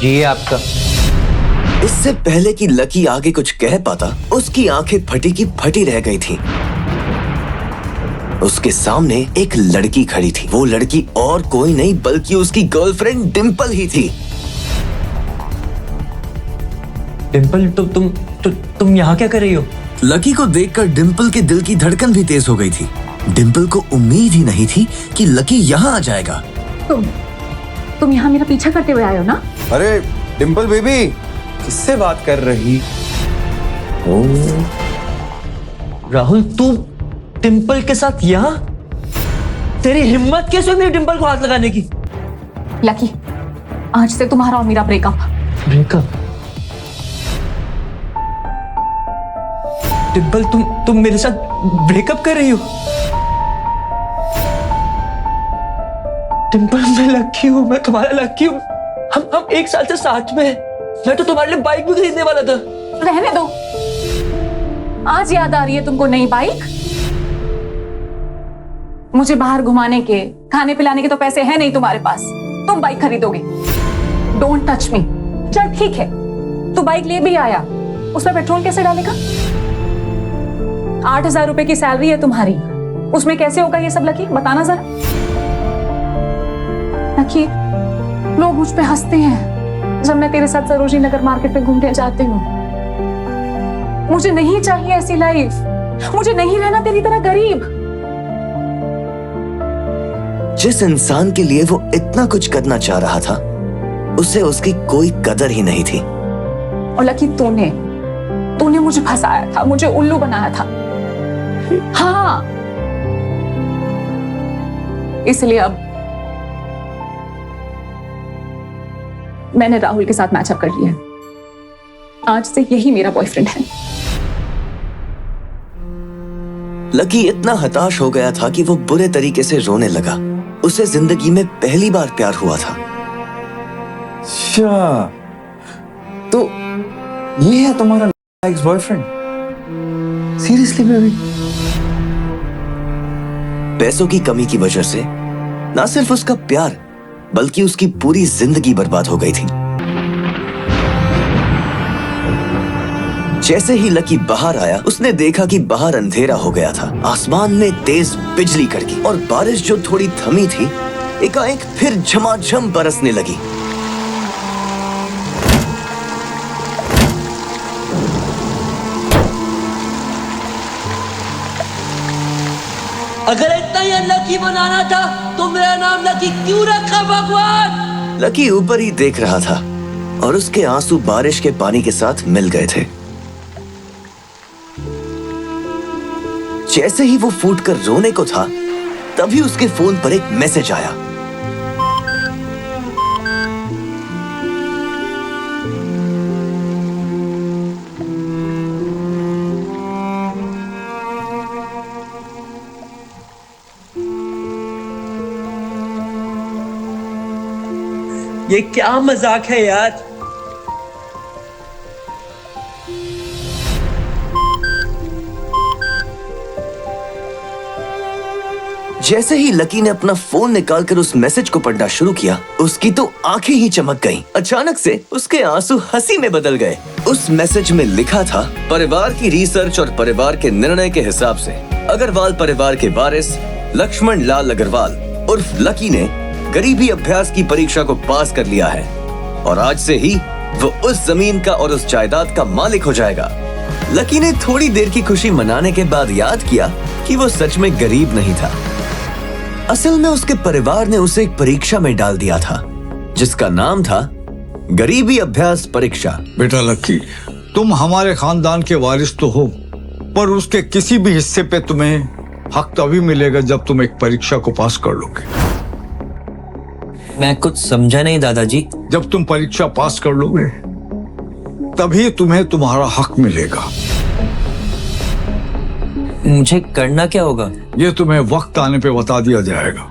जी ये आपका। इससे पहले कि लकी आगे कुछ कह पाता, उसकी आंखें फटी की फटी रह गई थीं। उसके सामने एक लड़की खड़ी थी। वो लड़की और कोई नहीं बल्कि उसकी गर्लफ्रेंड डिंपल ही थी। डिंपल, तुम यहाँ क्या कर रही हो? लकी को देखकर डिंपल के दिल की धड़कन भी तेज हो गई थी। डिंपल को उम्मीद ही नहीं थी कि लकी यहाँ आ जाएगा। तुम यहाँ मेरा पीछा करते हुए आए हो ना? अरे डिंपल बेबी, किससे बात कर रही? राहुल, तू डिंपल के साथ यहाँ? तेरी हिम्मत कैसे हुई मेरी डिंपल को हाथ लगाने की? लकी, आज से तुम्हारा और मेरा ब्रेकअप। ब्रेकअप? डिंपल, तुम मेरे साथ ब्रेकअप कर रही हो? डिंपल, मैं लकी हूँ, मैं तुम्हारा लकी हूँ। हम 1 साल से साथ में हैं। मैं तो तुम्हारे लिए बाइक भी खरीदने वाला था। रहने दो, आज याद आ रही है तुमको नई बाइक? मुझे बाहर घुमाने के, खाने पिलाने के तो पैसे हैं नहीं तुम्हारे पास। तुम बाइक खरीदोगे? Don't touch me. चल ठीक है, तू बाइक ले भी आया, उसमें पेट्रोल कैसे डालेगा? 8,000 रुपए की सैलरी है तुम्हारी, उसमें कैसे होगा ये सब लकी? बताना जरा। लकी, लोग मुझ पे हंसते हैं जब मैं तेरे साथ सरोजनी नगर मार्केट पे घूमने जाती हूँ। मुझे नहीं चाहिए ऐसी लाइफ। मुझे नहीं रहना तेरी तरह गरीब। जिस इंसान के लिए वो इतना कुछ करना चाह रहा था, उसे उसकी कोई कदर ही नहीं थी। और लकी, तूने मुझे फंसाया था, मुझे उल्लू बनाया था। हाँ, इसलिए अब मैंने राहुल के साथ मैचअप कर लिया है। आज से यही मेरा बॉयफ्रेंड है। लकी इतना हताश हो गया था कि वो बुरे तरीके से रोने लगा। उसे जिंदगी में पहली बार प्यार हुआ था। अच्छा, तो ये है तुम्हारा एक्स बॉयफ्रेंड? Seriously baby? पैसों की कमी की वजह से ना सिर्फ उसका प्यार बल्कि उसकी पूरी जिंदगी बर्बाद हो गई थी। जैसे ही लकी बाहर आया, उसने देखा कि बाहर अंधेरा हो गया था। आसमान में तेज बिजली कड़की और बारिश जो थोड़ी थमी थी, एकाएक फिर झमाझम बरसने लगी। अगर इतना ही लकी बनाना था तो मेरा नाम लकी क्यों रखा भगवान? लकी ऊपर ही देख रहा था और उसके आंसू बारिश के पानी के साथ मिल गए थे। जैसे ही वो फूटकर रोने को था, तभी उसके फोन पर एक मैसेज आया। ये क्या मजाक है यार? जैसे ही लकी ने अपना फोन निकालकर उस मैसेज को पढ़ना शुरू किया, उसकी तो आंखें ही चमक गईं। अचानक से उसके आंसू हंसी में बदल गए। उस मैसेज में लिखा था, परिवार की रिसर्च और परिवार के निर्णय के हिसाब से अग्रवाल परिवार के वारिस लक्ष्मण लाल अग्रवाल उर्फ लकी ने गरीबी अभ्यास की परीक्षा को पास कर लिया है और आज से ही वो उस जमीन का और उस जायदाद का मालिक हो जाएगा। लकी ने थोड़ी देर की खुशी मनाने के बाद याद किया कि वो सच में गरीब नहीं था। असल में उसके परिवार ने उसे एक परीक्षा में डाल दिया था जिसका नाम था गरीबी अभ्यास परीक्षा। बेटा लकी, तुम हमारे खानदान के वारिस तो हो, पर उसके किसी भी हिस्से पे तुम्हें हक तभी मिलेगा जब तुम एक परीक्षा को पास कर लोगे। मैं कुछ समझा नहीं दादाजी। जब तुम परीक्षा पास कर लोगे तभी तुम्हें तुम्हारा हक मिलेगा। मुझे करना क्या होगा? ये तुम्हें वक्त आने पे बता दिया जाएगा।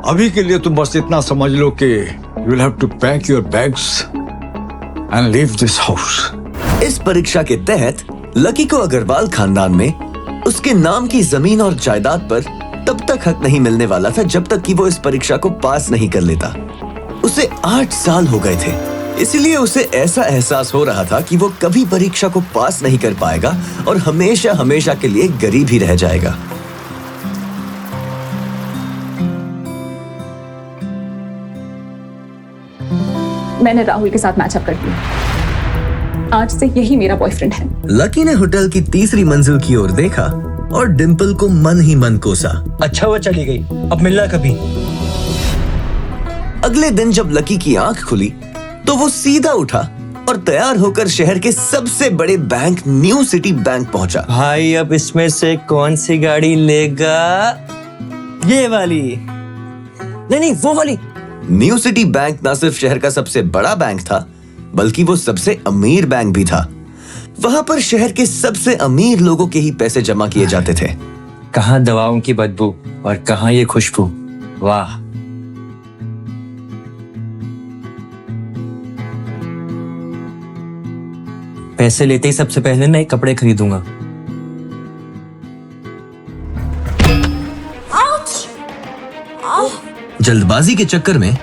अभी के लिए तुम बस इतना समझ लो कि you will have to pack your bags and leave this house. इस परीक्षा के तहत लकी को अग्रवाल खानदान में उसके नाम की जमीन और जायदाद पर तब तक हक नहीं मिलने वाला था जब तक कि वो इस परीक्षा को पास नहीं कर लेता। उसे 8 साल हो गए थे इसलिए उसे ऐसा एहसास हो रहा था कि वो कभी परीक्षा को पास नहीं कर पाएगा और हमेशा हमेशा के लिए गरीब ही रह जाएगा। मैंने राहुल के साथ मैचअप कर दिया। आज से यही मेरा बॉयफ्रेंड है। लकी ने होटल की तीसरी मंजिल की ओर देखा और डिंपल को मन ही मन कोसा। अच्छा हुआ चली गई, अब मिलना कभी। अगले दिन जब लकी की आंख खुली तो वो सीधा उठा और तैयार होकर शहर के सबसे बड़े बैंक न्यू सिटी बैंक पहुंचा। भाई अब इसमें से कौन सी गाड़ी लेगा? ये वाली? नहीं, वो वाली। न्यू सिटी बैंक न सिर्फ शहर का सबसे बड़ा बैंक था, बल्कि वो सबसे अमीर बैंक भी था। वहां पर शहर के सबसे अमीर लोगों के ही पैसे जमा किए जाते थे। कहाँ दवाओं की बदबू और कहाँ ये खुशबू। वाह। पैसे लेते ही सबसे पहले नए कपड़े खरीदूंगा। जल्दबाजी के चक्कर में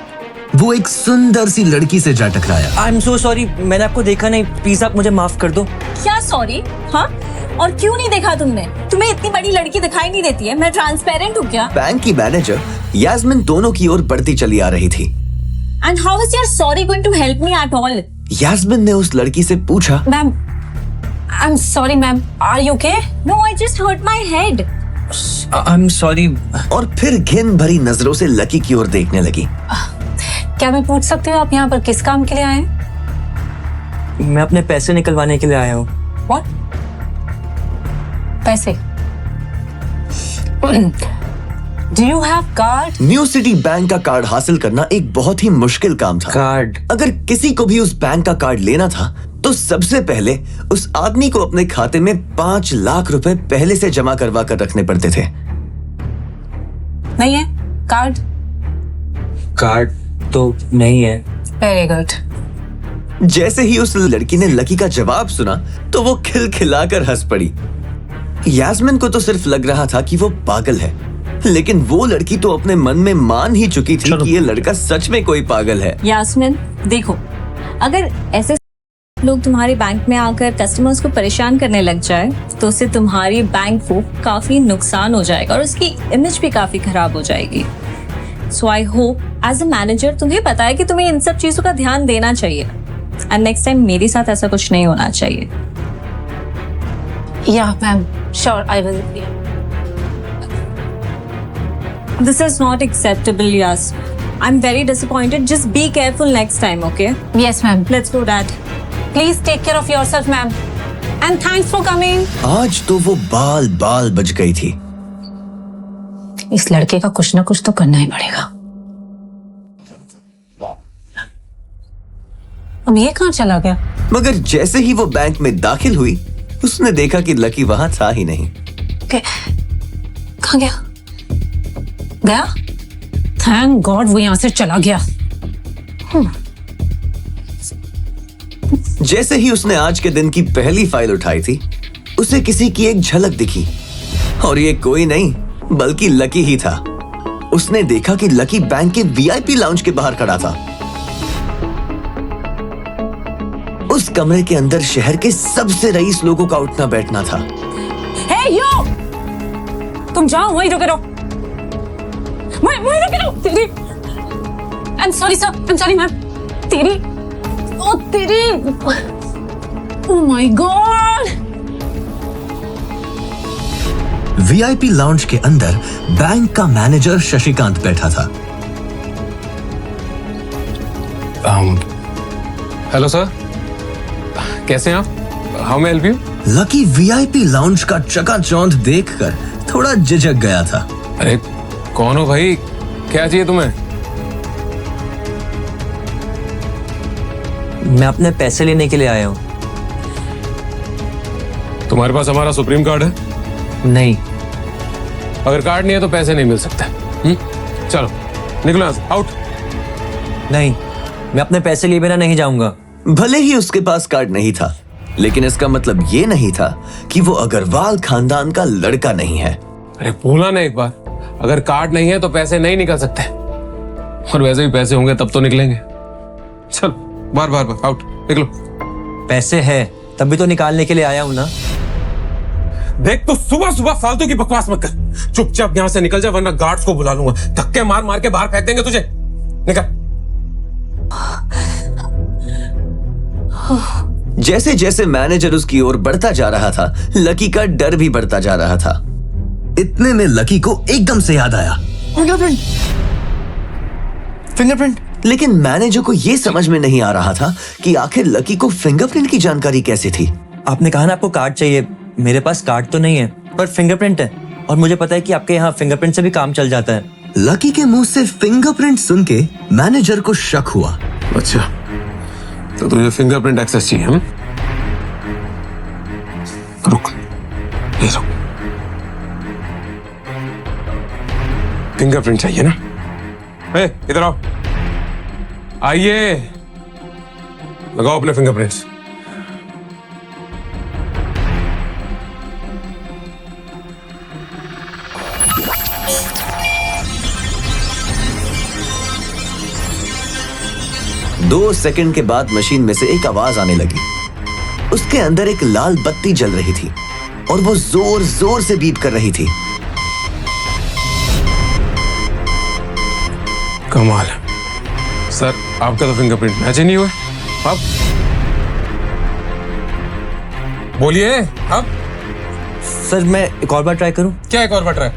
वो एक सुंदर सी लड़की से जा टकराया। आई एम सो सॉरी, मैंने आपको देखा नहीं, प्लीज आप मुझे माफ कर दो। क्या सॉरी? हाँ, और क्यों नहीं देखा तुमने? तुम्हें इतनी बड़ी लड़की दिखाई नहीं देती है? मैं ट्रांसपेरेंट हूँ क्या? बैंक की मैनेजर यास्मिन दोनों की ओर बढ़ती चली आ रही थी। And how is your sorry going to help me at all? Yasmin ने उस लड़की से पूछा, ma'am, I am sorry ma'am, are you okay? No, I just hurt my head. I am sorry. और फिर घिन भरी नजरों से लकी की ओर देखने लगी। क्या मैं पूछ सकती हूँ आप यहाँ पर किस काम के लिए आए हैं? मैं अपने पैसे निकलवाने के लिए आया हूँ। What? पैसे? Do you have card? New city bank का कार्ड हासिल करना एक बहुत ही मुश्किल काम था। कार्ड? अगर किसी को भी उस बैंक का कार्ड लेना था तो सबसे पहले उस आदमी को अपने खाते में 5 लाख रुपए पहले से जमा करवा कर रखने पड़ते थे। नहीं है कार्ड? कार्ड तो नहीं है। Very good. जैसे ही उस लड़की ने लकी का जवाब सुना तो वो खिलखिलाकर हंस पड़ी। यास्मिन को तो सिर्फ लग रहा था कि वो पागल है, लेकिन वो लड़की तो अपने मन में मान ही चुकी थी कि ये लड़का सच में कोई पागल है। यास्मिन देखो, अगर ऐसे लोग तुम्हारे बैंक में आकर कस्टमर्स को परेशान करने लग जाए तो उससे तुम्हारी बैंक को काफी नुकसान हो जाएगा और उसकी इमेज भी काफी खराब हो जाएगी। So I hope as a manager तुम्हें पता है कि तुम्हें इन सब चीजों का ध्यान देना चाहिए एंड नेक्स्ट टाइम मेरे साथ ऐसा कुछ नहीं होना चाहिए। Yeah ma'am, sure I will. This is not acceptable Yas. I am very disappointed. Just be careful next time, okay? Yes ma'am. Let's do that. Please take care of yourself ma'am and thanks for coming. आज तो वो बाल बाल बच गई थी। इस लड़के का कुछ ना कुछ तो करना ही पड़ेगा। अब ये कहाँ चला गया? मगर जैसे ही वो बैंक में दाखिल हुई उसने देखा कि लकी वहां था ही नहीं। कहाँ गया? गया? थैंक गॉड वो यहाँ से चला गया। जैसे ही उसने आज के दिन की पहली फाइल उठाई थी उसे किसी की एक झलक दिखी और ये कोई नहीं बल्कि लकी ही था। उसने देखा कि लकी बैंक के वीआईपी लाउंज के बाहर खड़ा था। उस कमरे के अंदर शहर के सबसे रईस लोगों का उठना बैठना था। हे यू, तुम जाओ, वहीं रुके रहो, वहीं रुके रहो। तेरी, आई am sorry sir, I am sorry ma'am. तेरी, ओ तेरी, oh my God. VIP lounge के अंदर बैंक का मैनेजर शशिकांत बैठा था। हेलो सर, कैसे हैं आप? How may help you? Lucky VIP lounge का चकाचौंध देखकर थोड़ा झिझक गया था। अरे कौन हो भाई, क्या चाहिए तुम्हें? मैं अपने पैसे लेने के लिए आया हूँ। तुम्हारे पास हमारा सुप्रीम कार्ड है? नहीं। अगर कार्ड नहीं है तो पैसे नहीं मिल सकते। चलो निकलो यहाँ से, आउट। नहीं, मैं अपने पैसे लिए बिना नहीं जाऊंगा। भले ही उसके पास कार्ड नहीं था, लेकिन इसका मतलब ये नहीं था कि वो अग्रवाल खानदान का लड़का नहीं है। अरे बोला ना एक बार, अगर कार्ड नहीं है तो पैसे नहीं निकल सकते, और वैसे भी पैसे होंगे तब तो निकलेंगे। चलो। बाहर बाहर बाहर आउट निकलो। पैसे है तभी तो निकालने के लिए आया हूं ना। देख तो सुबह सुबह फालतू की बकवास मत कर, चुपचाप यहाँ से निकल जा वरना गार्ड्स को बुला लूंगा, धक्के मार मार के बाहर फेंक देंगे तुझे। निकल। जैसे जैसे मैनेजर उसकी ओर बढ़ता जा रहा था, लकी का डर भी बढ़ता जा रहा था। इतने में लकी को एकदम से याद आया, फिंगरप्रिंट। लेकिन मैनेजर को यह समझ में नहीं आ रहा था कि आखिर लकी को फिंगरप्रिंट की जानकारी कैसे थी। आपने कहा ना आपको कार्ड चाहिए, मेरे पास कार्ड तो नहीं है पर फिंगरप्रिंट है, और मुझे पता है कि आपके यहाँ फिंगरप्रिंट से भी काम चल जाता है। लकी के मुंह से फिंगरप्रिंट सुन के मैनेजर को शक हुआ। अच्छा तो तुझे फिंगरप्रिंट एक्सेस चाहिए? हम रुक, ये रुक। फिंगरप्रिंट चाहिए ना? इधर आओ, आइए, लगाओ अपने फिंगरप्रिंट्स। दो सेकंड के बाद मशीन में से एक आवाज आने लगी। उसके अंदर एक लाल बत्ती जल रही थी और वो जोर जोर से बीप कर रही थी। कमाल है सर, आपका तो फिंगरप्रिंट मैच ही नहीं हुआ। अब बोलिए, अब सर मैं एक और बार ट्राई करूं? क्या एक और बार ट्राई?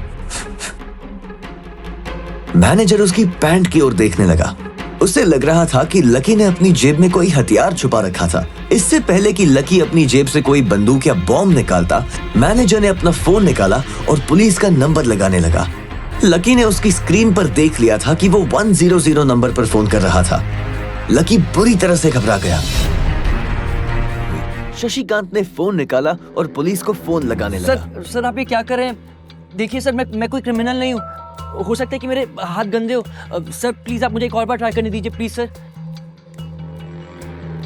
मैनेजर उसकी पैंट की ओर देखने लगा। उसे लग रहा था कि लकी ने अपनी जेब में कोई हथियार छुपा रखा था। इससे पहले कि लकी अपनी जेब से कोई बंदूक या बॉम्ब निकालता, मैनेजर ने अपना फोन निकाला और पुलिस का नंबर लगाने लगा। लकी ने उसकी स्क्रीन पर देख लिया था कि वो 100 नंबर पर फोन कर रहा था। लकी बुरी तरह से घबरा गया। शशिकांत ने फोन निकाला और पुलिस को फोन लगाने लगा। सर आप ये क्या कर रहे हैं? देखिए सर, मैं कोई क्रिमिनल नहीं हूँ, हो सकता है कि मेरे हाथ गंदे हो। सर प्लीज आप मुझे एक और बार ट्राई करने दीजिए, प्लीज सर।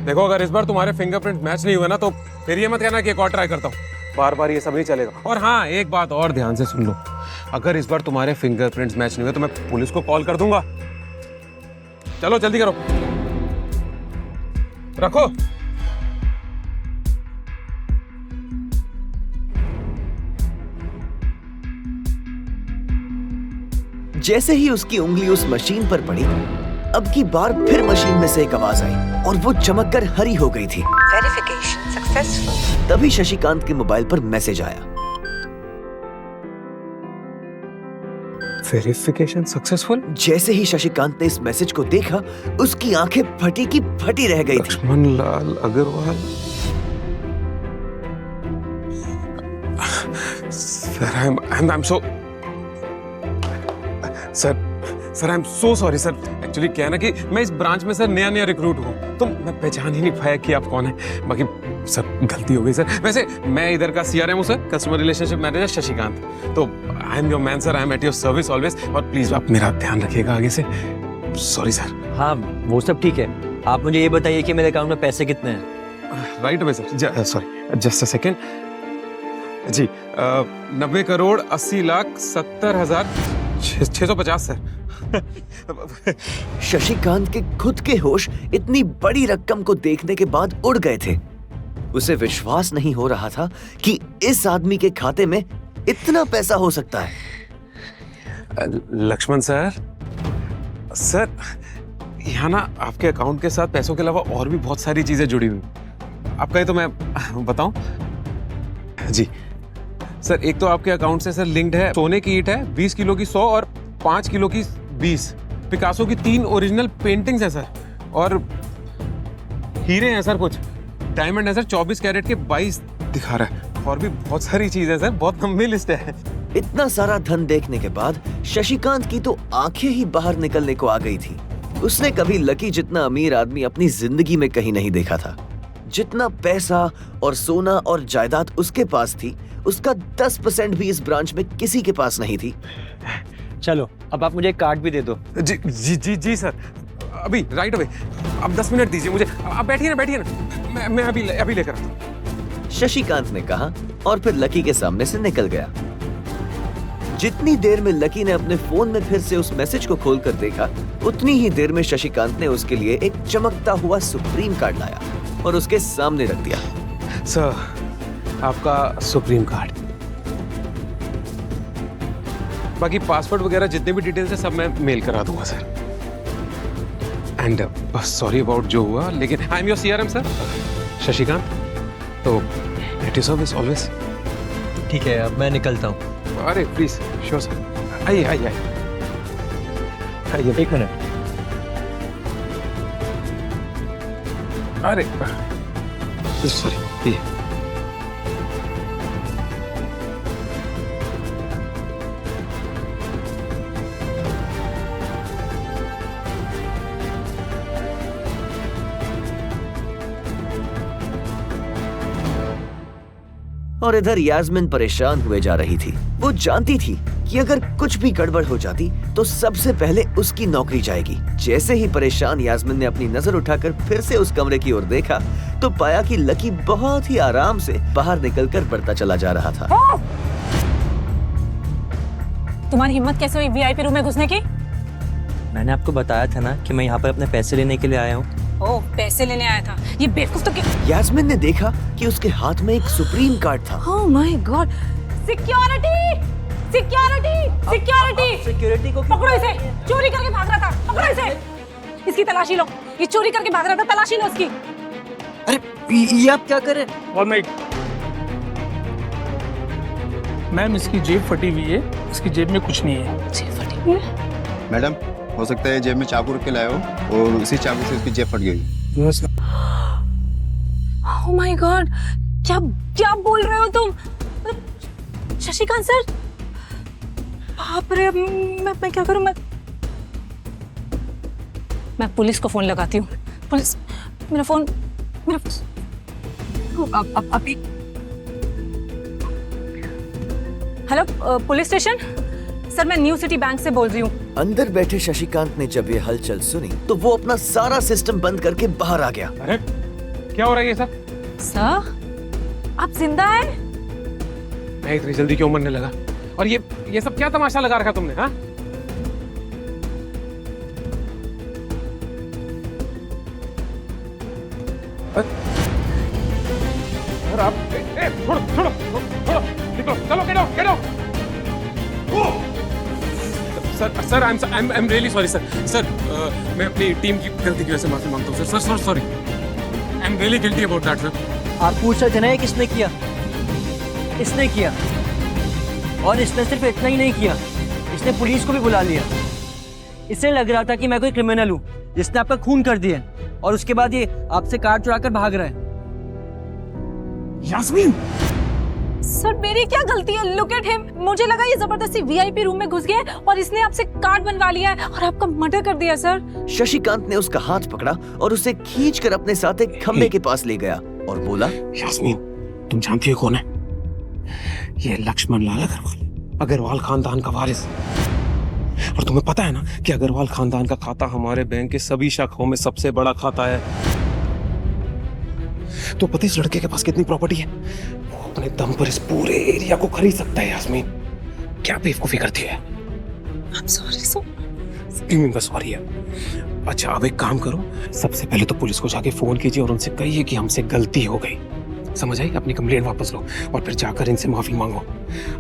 देखो अगर इस बार तुम्हारे फिंगरप्रिंट मैच नहीं हुए ना तो फिर ये मत कहना कि एक और ट्राई करता हूँ। बार बार ये सब नहीं चलेगा। और हाँ, एक बात और ध्यान से सुन लो, अगर इस बार तुम्हारे फिंगरप्रिंट्स मैच नहीं हुए तो मैं पुलिस को कॉल कर दूंगा। चलो जल्दी करो, रखो। जैसे ही उसकी उंगली उस मशीन पर पड़ी, अब की बार फिर मशीन में से एक आवाज आई और वो चमककर हरी हो गई थी। Verification successful. तभी शशिकांत के मोबाइल पर मैसेज आया। Verification successful. जैसे ही शशिकांत ने इस मैसेज को देखा, उसकी आंखें फटी की फटी रह गई थी। Laxman Lal Agarwal. Sir I am so sir I am so sorry sir. Actually क्या है ना कि मैं इस ब्रांच में सर नया रिक्रूट हूँ, तो मैं पहचान ही नहीं पाया कि आप कौन है। बाकी सर गलती हो गई सर। वैसे मैं इधर का CRM हूँ sir, customer relationship manager Shashikant. तो I am your man sir, I am at your service always. और प्लीज आप मेरा ध्यान रखिएगा आगे से। Sorry sir. हाँ वो सब ठीक है, आप मुझे ये बताइए कि मेरे अकाउंट में पैसे कितने हैं? Right away sir, sorry just a second ji. 90 crore 80 lakh 70,650 sir. Shashikant के खुद के होश इतनी बड़ी रकम को देखने के बाद उड़ गए थे। उसे विश्वास नहीं हो रहा था कि इस आदमी के खाते में इतना पैसा हो सकता है। लक्ष्मण सर, यहाँ ना आपके अकाउंट के साथ पैसों के अलावा और भी बहुत सारी चीजें जुड़ी हुई। आपका ये तो मैं बताऊं जी सर। एक तो आपके अकाउंट से सर लिंक्ड है सोने की ईंट है 20 किलो की 100 और 5 किलो की 20, पिकासो की 3 ओरिजिनल पेंटिंग्स है सर, और हीरे हैं सर, कुछ डायमंड है सर 24 कैरेट के 22 दिखा रहा है, और भी बहुत सारी चीजें हैं सर, बहुत लंबी लिस्ट है। इतना सारा धन देखने के बाद शशिकांत की तो आंखें ही बाहर निकलने को आ गई थी। उसने कभी लकी जितना अमीर आदमी अपनी जिंदगी में कहीं नहीं देखा था। जितना पैसा और सोना और जायदाद उसके पास थी, उसका 10% भी इस ब्रांच में किसी के पास नहीं थी। चलो अब आप मुझे एक कार्ड भी दे दो। जी जी जी जी सर, अभी राइट अवे। अब 10 मिनट दीजिए मुझे। आप बैठिए ना, मैं अभी लेकर आता हूं। शशिकांत ने कहा और फिर लकी के सामने से निकल गया। जितनी देर में लकी ने अपने फोन में फिर से उस मैसेज को खोलकर देखा, उतनी ही देर में शशिकांत ने उसके लिए एक चमकता हुआ सुप्रीम कार्ड लाया और उसके सामने रख दिया। सर आपका सुप्रीम कार्ड, बाकी पासवर्ड वगैरह जितने भी डिटेल्स है सब मैं मेल करा दूंगा सर। एंड सॉरी अबाउट जो हुआ, लेकिन आई am your CRM sir Shashikant, तो एट योर सर्विस ऑलवेज। ठीक है, अब मैं निकलता हूँ। अरे प्लीज, श्योर सर, आइए आइए आइए। एक मिनट। अरे सॉरी, ये और इधर यास्मीन परेशान हुए जा रही थी। वो जानती थी कि अगर कुछ भी गड़बड़ हो जाती तो सबसे पहले उसकी नौकरी जाएगी। जैसे ही परेशान यास्मीन ने अपनी नजर उठाकर फिर से उस कमरे की ओर देखा तो पाया कि लकी बहुत ही आराम से बाहर निकलकर बढ़ता चला जा रहा था। तुम्हारी हिम्मत कैसे हुई वीआईपी रूम में घुसने की? मैंने आपको बताया था ना कि मैं यहाँ पर अपने पैसे लेने के लिए आया हूँ। ओह, पैसे लेने आया था। ये बेवकूफ तो क्या? यास्मीन ने देखा कि उसके हाथ में एक सुप्रीम कार्ड था। Oh my God! Security! Security! Security! Security को पकड़ो इसे! चोरी करके भाग रहा था। पकड़ो इसे! इसकी तलाशी लो। ये चोरी करके भाग रहा था, तलाशी लो इसकी। अरे ये आप क्या कर रहे हैं? और मैम इसकी जेब फटी हुई है, इसकी जेब में कुछ नहीं है। जेब फटी हुई है? मैडम हो सकता है जेब में चाकू रख के लाए हो और उसी चाकू से उसकी जेब फट गई। Oh my God! क्या क्या बोल रहे हो तुम? शशिकांत सर, बाप रे, मैं क्या करूं? मैं पुलिस को फोन लगाती हूँ। पुलिस, मेरा फोन अभी। हेलो, पुलिस स्टेशन सर, मैं न्यू सिटी बैंक से बोल रही हूँ। अंदर बैठे शशिकांत ने जब ये हलचल सुनी तो वो अपना सारा सिस्टम बंद करके बाहर आ गया। अरे क्या हो रहा है ये सर? सर, आप जिंदा हैं? मैं इतनी जल्दी क्यों मरने लगा? और ये सब क्या तमाशा लगा रखा तुमने? हाँ, सर आप छोड़ो छोड़ो छोड़ो, निकलो, चलो, get out. Sir I am really sorry sir, मैं अपनी टीम की गलती की वजह से माफी मांगता हूँ sir, sorry, I am really guilty about that sir. आप पूछ रहे थे ना ये किसने किया? इसने किया, और इसने सिर्फ इतना ही नहीं किया, इसने पुलिस को भी बुला लिया। इसे लग रहा था कि मैं कोई क्रिमिनल हूँ जिसने आपका खून कर दिया, और उसके बाद ये आपसे कार चुराकर भाग रहा है। यास्मीन, सर मेरी क्या गलती है? Look at him. मुझे लगा ये जबरदस्ती वीआईपी रूम में घुस गया और इसने आपसे कार्ड बनवा लिया है और आपका मर्डर कर दिया सर। शशिकांत ने उसका हाथ पकड़ा और उसे खींचकर अपने साथ एक खंबे के पास ले गया और बोला, यास्मीन तुम जानती हो कौन है? ये लक्ष्मण लाल अग्रवाल खानदान का वारिस। और तुम्हें पता है ना कि अग्रवाल खानदान का खाता हमारे बैंक के सभी शाखाओं में सबसे बड़ा खाता है। तो पता है इस लड़के के पास कितनी प्रॉपर्टी है? वो अपने दम पर इस पूरे एरिया को खरीद सकता है। यास्मीन क्या बेवकूफी करती है? I'm sorry, sir. क्यों का सॉरी है? अच्छा अब एक काम करो, सबसे पहले तो पुलिस को जाके फोन कीजिए और उनसे कहिए कि हमसे गलती हो गई। समझ आई? अपनी कंप्लेंट वापस लो और फिर जाकर इनसे माफी मांगो।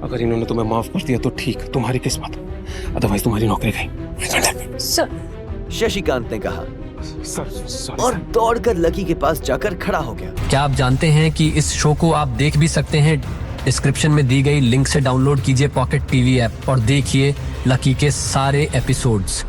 अगर इन्होंने तुम्हें माफ कर दिया तो ठीक, तुम्हारी किस्मत, अदरवाइज तुम्हारी नौकरी गई। सर, शशिकांत ने कहा सर और दौड़कर लकी के पास जाकर खड़ा हो गया। क्या आप जानते हैं कि इस शो को आप देख भी सकते हैं? डिस्क्रिप्शन में दी गई लिंक से डाउनलोड कीजिए पॉकेट टीवी ऐप और देखिए लकी के सारे एपिसोड्स।